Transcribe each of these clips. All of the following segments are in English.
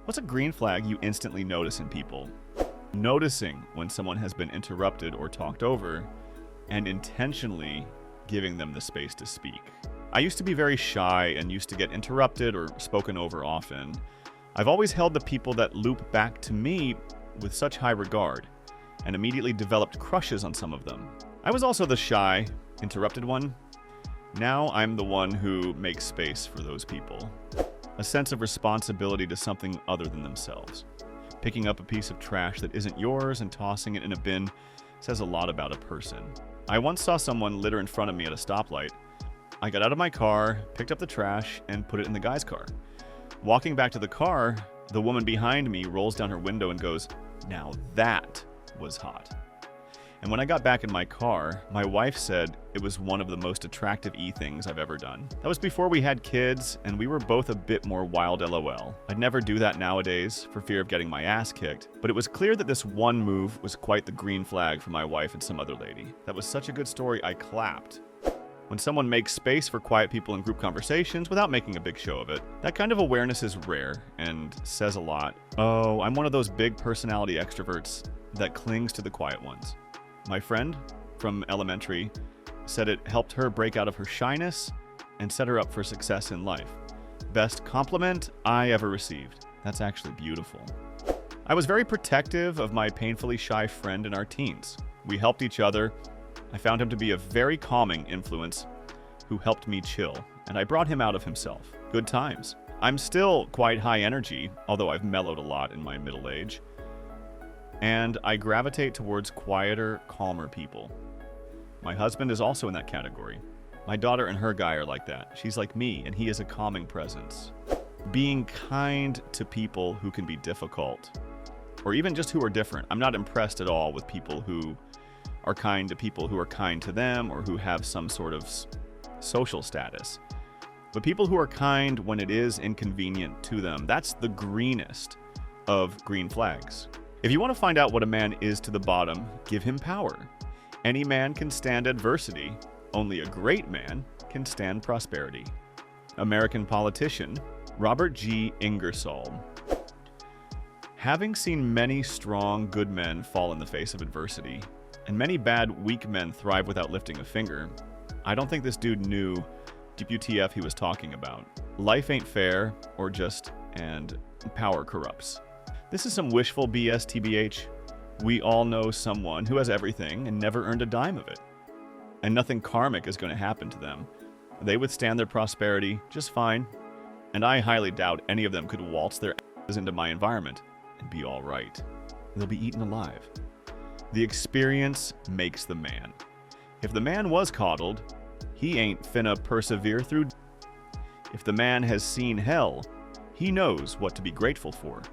What's a green flag you instantly notice in people? Noticing when someone has been interrupted or talked over, and intentionally giving them the space to speak. I used to be very shy and used to get interrupted or spoken over often. I've always held the people that loop back to me with such high regard, and immediately developed crushes on some of them. I was also the shy, interrupted one. Now I'm the one who makes space for those people. A sense of responsibility to something other than themselves. Picking up a piece of trash that isn't yours and tossing it in a bin says a lot about a person. I once saw someone litter in front of me at a stoplight. I got out of my car, picked up the trash, and put it in the guy's car. Walking back to the car, the woman behind me rolls down her window and goes, "Now that was hot." And when I got back in my car, my wife said it was one of the most attractive things I've ever done. That was before we had kids, and we were both a bit more wild LOL. I'd never do that nowadays for fear of getting my ass kicked, but it was clear that this one move was quite the green flag for my wife and some other lady. That was such a good story, I clapped. When someone makes space for quiet people in group conversations without making a big show of it, that kind of awareness is rare and says a lot. Oh, I'm one of those big personality extroverts that clings to the quiet ones. My friend from elementary said it helped her break out of her shyness and set her up for success in life. Best compliment I ever received. That's actually beautiful. I was very protective of my painfully shy friend in our teens. We helped each other. I found him to be a very calming influence who helped me chill, and I brought him out of himself. Good times. I'm still quite high energy, although I've mellowed a lot in my middle age. And I gravitate towards quieter, calmer people. My husband is also in that category. My daughter and her guy are like that. She's like me, and he is a calming presence. Being kind to people who can be difficult, or even just who are different. I'm not impressed at all with people who are kind to people who are kind to them or who have some sort of social status. But people who are kind when it is inconvenient to them, that's the greenest of green flags. If you want to find out what a man is to the bottom, give him power. Any man can stand adversity. Only a great man can stand prosperity. American politician Robert G. Ingersoll. Having seen many strong, good men fall in the face of adversity, and many bad, weak men thrive without lifting a finger, I don't think this dude knew WTF he was talking about. Life ain't fair, or just, and power corrupts. This is some wishful BS TBH. We all know someone who has everything and never earned a dime of it. And nothing karmic is going to happen to them. They withstand their prosperity just fine. And I highly doubt any of them could waltz their asses into my environment and be all right. They'll be eaten alive. The experience makes the man. If the man was coddled, he ain't finna persevere through. If the man has seen hell, he knows what to be grateful for.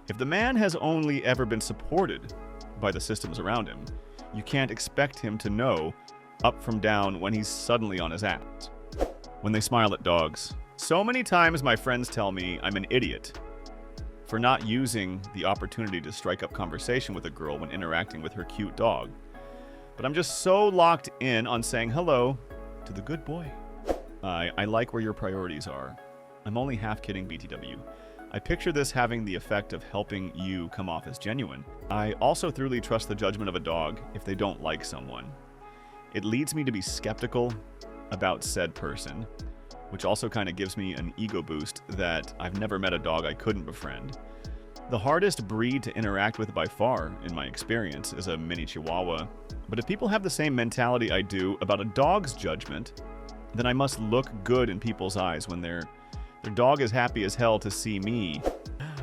If the man has only ever been supported by the systems around him, you can't expect him to know up from down when he's suddenly on his ass. When they smile at dogs. So many times my friends tell me I'm an idiot for not using the opportunity to strike up conversation with a girl when interacting with her cute dog. But I'm just so locked in on saying hello to the good boy. I like where your priorities are. I'm only half kidding, BTW. I picture this having the effect of helping you come off as genuine. I also thoroughly trust the judgment of a dog if they don't like someone. It leads me to be skeptical about said person, which also kind of gives me an ego boost that I've never met a dog I couldn't befriend. The hardest breed to interact with by far, in my experience, is a mini Chihuahua. But if people have the same mentality I do about a dog's judgment, then I must look good in people's eyes when their dog is happy as hell to see me.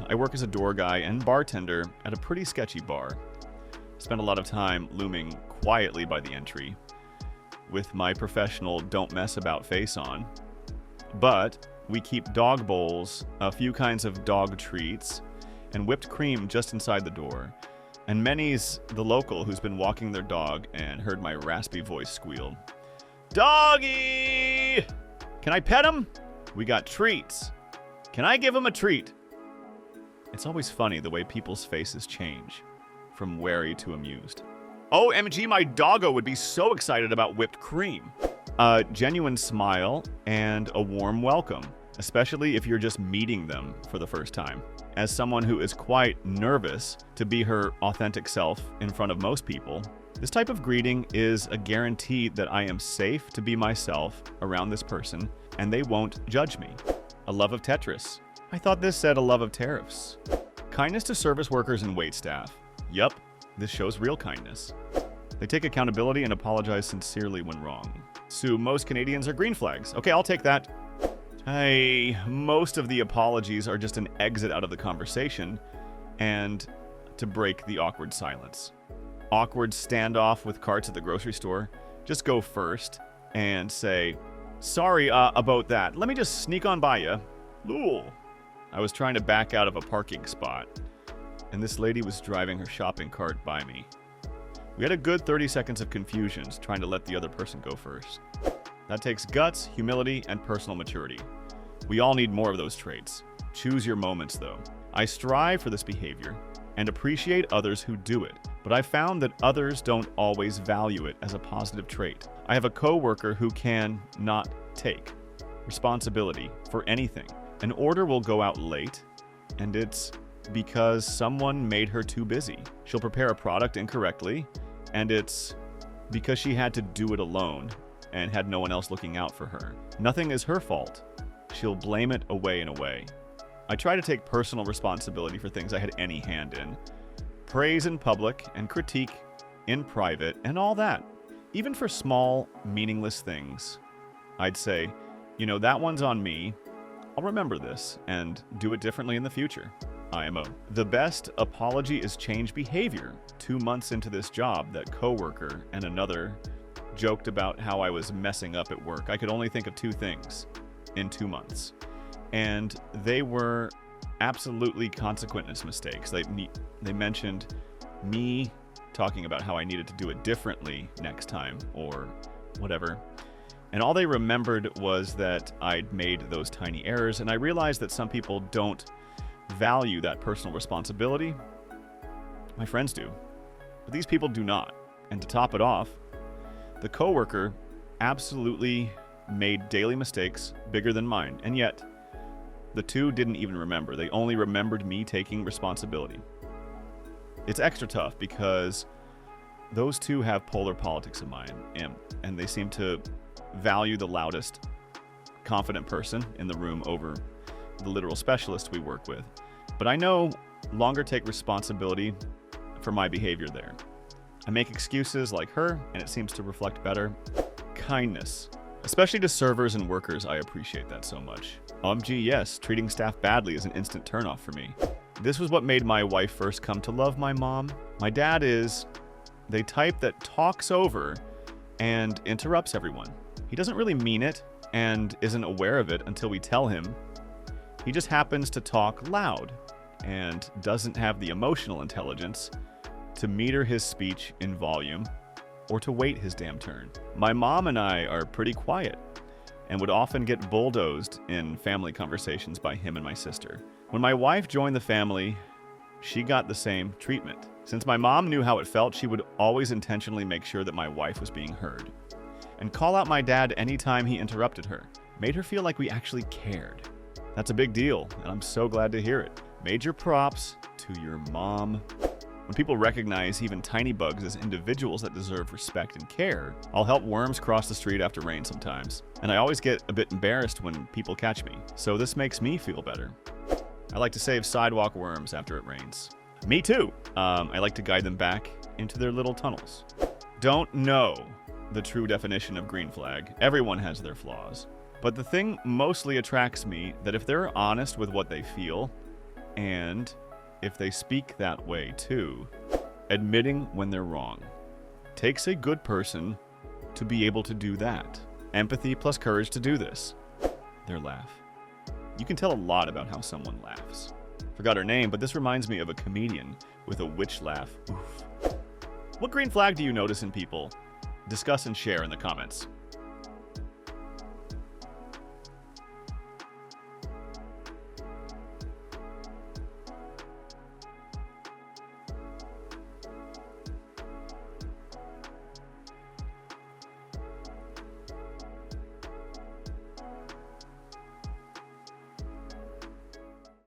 I work as a door guy and bartender at a pretty sketchy bar. Spend a lot of time looming quietly by the entry with my professional don't mess about face on. But we keep dog bowls, a few kinds of dog treats, and whipped cream just inside the door. And Manny's the local who's been walking their dog and heard my raspy voice squeal. "Doggy! Can I pet him? We got treats. Can I give him a treat?" It's always funny the way people's faces change, from wary to amused. OMG, my doggo would be so excited about whipped cream. A genuine smile and a warm welcome. especially if you're just meeting them for the first time. As someone who is quite nervous to be her authentic self in front of most people, this type of greeting is a guarantee that I am safe to be myself around this person and they won't judge me. A love of Tetris. I thought this said a love of tariffs. Kindness to service workers and waitstaff. Yup, this shows real kindness. They take accountability and apologize sincerely when wrong. Sue, most Canadians are green flags. Okay, I'll take that. Most of the apologies are just an exit out of the conversation and to break the awkward silence. Awkward standoff with carts at the grocery store. Just go first and say, sorry about that. Let me just sneak on by you. Lul. I was trying to back out of a parking spot, and this lady was driving her shopping cart by me. We had a good 30 seconds of confusion trying to let the other person go first. That takes guts, humility, and personal maturity. We all need more of those traits. Choose your moments, though. I strive for this behavior and appreciate others who do it, but I found that others don't always value it as a positive trait. I have a coworker who can not take responsibility for anything. An order will go out late, and it's because someone made her too busy. She'll prepare a product incorrectly, and it's because she had to do it alone and had no one else looking out for her. Nothing is her fault. She'll blame it away and away. I try to take personal responsibility for things I had any hand in. Praise in public and critique in private and all that. Even for small, meaningless things, I'd say, that one's on me. I'll remember this and do it differently in the future. IMO. The best apology is change behavior. 2 months into this job, that coworker and another joked about how I was messing up at work. I could only think of 2 things in 2 months. And they were absolutely consequenceless mistakes. They mentioned me talking about how I needed to do it differently next time or whatever. And all they remembered was that I'd made those tiny errors, and I realized that some people don't value that personal responsibility. My friends do, but these people do not. And to top it off, the coworker absolutely made daily mistakes bigger than mine, and yet the two didn't even remember. They only remembered me taking responsibility. It's extra tough because those two have polar politics of mine, and they seem to value the loudest, confident person in the room over the literal specialist we work with. But I no longer take responsibility for my behavior there. I make excuses like her, and it seems to reflect better. Kindness. Especially to servers and workers, I appreciate that so much. Yes, treating staff badly is an instant turnoff for me. This was what made my wife first come to love my mom. My dad is the type that talks over and interrupts everyone. He doesn't really mean it and isn't aware of it until we tell him. He just happens to talk loud and doesn't have the emotional intelligence to meter his speech in volume or to wait his damn turn. My mom and I are pretty quiet and would often get bulldozed in family conversations by him and my sister. When my wife joined the family, she got the same treatment. Since my mom knew how it felt, she would always intentionally make sure that my wife was being heard and call out my dad anytime he interrupted her. Made her feel like we actually cared. That's a big deal, and I'm so glad to hear it. Major props to your mom. When people recognize even tiny bugs as individuals that deserve respect and care, I'll help worms cross the street after rain sometimes. And I always get a bit embarrassed when people catch me, so this makes me feel better. I like to save sidewalk worms after it rains. Me too. I like to guide them back into their little tunnels. Don't know the true definition of green flag. Everyone has their flaws. But the thing mostly attracts me that if they're honest with what they feel, and if they speak that way too, admitting when they're wrong. Takes a good person to be able to do that. Empathy plus courage to do this. Their laugh. You can tell a lot about how someone laughs. Forgot her name, but this reminds me of a comedian with a witch laugh. Oof. What green flag do you notice in people? Discuss and share in the comments.